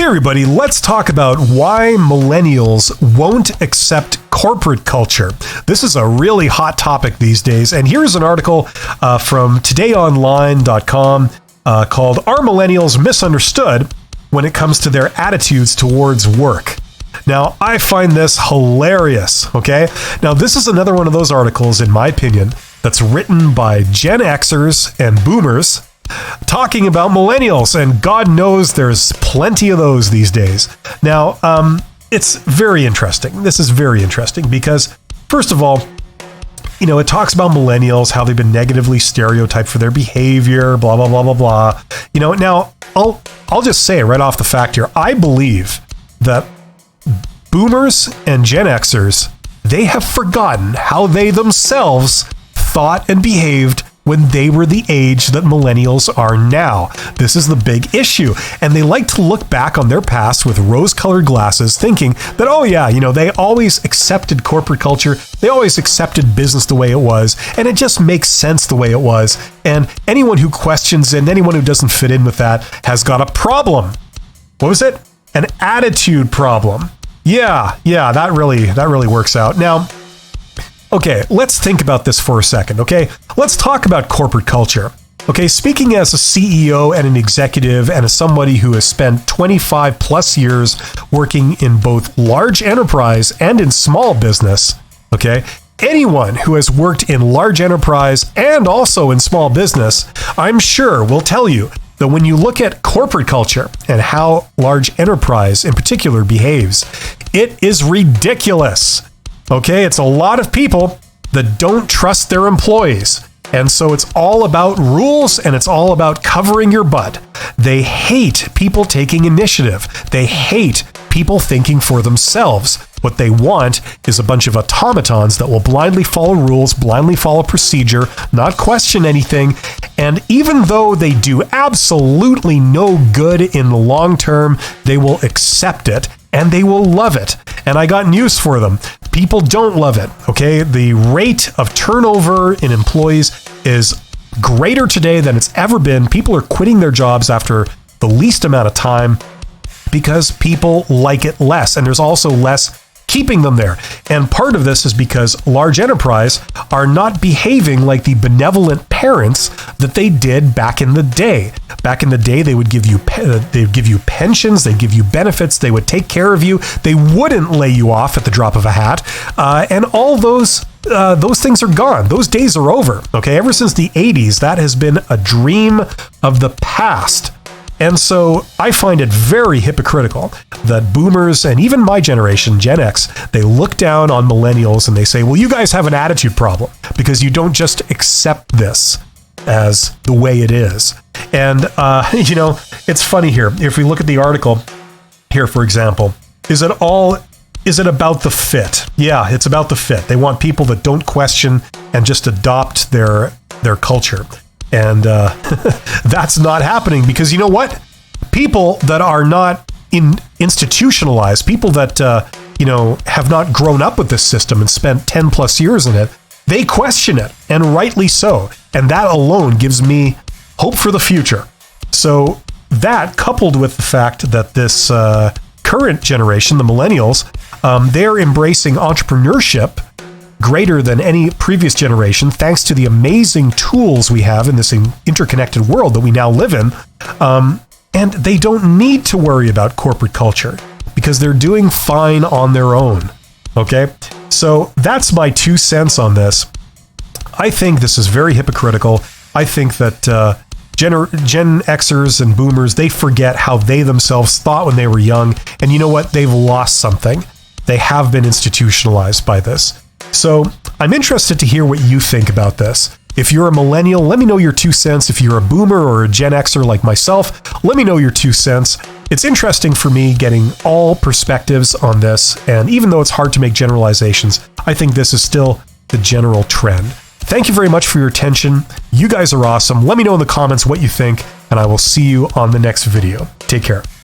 everybody, let's talk about why millennials won't accept corporate culture. This is a really hot topic these days, and here's an article from todayonline.com called "Are Millennials Misunderstood When It Comes to Their Attitudes Towards Work?" Now, I find this hilarious, okay? Now, this is another one of those articles, in my opinion, that's written by Gen Xers and Boomers talking about millennials, and God knows there's plenty of those these days. Now, it's very interesting. This is very interesting because, first of all, you know, it talks about millennials, how they've been negatively stereotyped for their behavior, blah, blah, blah, blah, blah. You know, now, I'll just say right off the fact here, I believe that Boomers and Gen Xers, they have forgotten how they themselves thought and behaved when they were the age that millennials are now. This is the big issue. And they like to look back on their past with rose-colored glasses, thinking that, oh yeah, you know, they always accepted corporate culture. They always accepted business the way it was. And it just makes sense the way it was. And anyone who questions it, and anyone who doesn't fit in with that has got a problem. What was it? An attitude problem. Yeah, that really works out. Now, okay, let's think about this for a second, okay? Let's talk about corporate culture. Okay, speaking as a CEO and an executive and as somebody who has spent 25 plus years working in both large enterprise and in small business, okay? Anyone who has worked in large enterprise and also in small business, I'm sure will tell you that when you look at corporate culture and how large enterprise in particular behaves, it is ridiculous. Okay, it's a lot of people that don't trust their employees. And so it's all about rules and it's all about covering your butt. They hate people taking initiative. They hate people thinking for themselves. What they want is a bunch of automatons that will blindly follow rules, blindly follow procedure, not question anything. And even though they do absolutely no good in the long term, they will accept it and they will love it. And I got news for them. People don't love it, okay? The rate of turnover in employees is greater today than it's ever been. People are quitting their jobs after the least amount of time because people like it less. And there's also less keeping them there. And part of this is because large enterprise are not behaving like the benevolent parents that they did back in the day. Back in the day, they would give you pensions, they'd give you benefits, they would take care of you, they wouldn't lay you off at the drop of a hat, and all those things are gone. Those days are over. Okay, ever since the 80s, that has been a dream of the past. And so I find it very hypocritical that boomers and even my generation, Gen X, they look down on millennials and they say, well, you guys have an attitude problem because you don't just accept this as the way it is. And, you know, it's funny here. If we look at the article here, for example, is it about the fit? Yeah, it's about the fit. They want people that don't question and just adopt their culture. And that's not happening because you know what? People that are not institutionalized, people that, you know, have not grown up with this system and spent 10 plus years in it, they question it, and rightly so. And that alone gives me hope for the future. So that, coupled with the fact that this current generation, the millennials, they're embracing entrepreneurship greater than any previous generation, thanks to the amazing tools we have in this interconnected world that we now live in. And they don't need to worry about corporate culture because they're doing fine on their own. Okay? So that's my 2 cents on this. I think this is very hypocritical. I think that Gen Xers and Boomers, they forget how they themselves thought when they were young. And you know what? They've lost something. They have been institutionalized by this. So I'm interested to hear what you think about this. If you're a millennial, let me know your 2 cents. If you're a boomer or a Gen Xer like myself, let me know your 2 cents. It's interesting for me getting all perspectives on this. And even though it's hard to make generalizations, I think this is still the general trend. Thank you very much for your attention. You guys are awesome. Let me know in the comments what you think, and I will see you on the next video. Take care.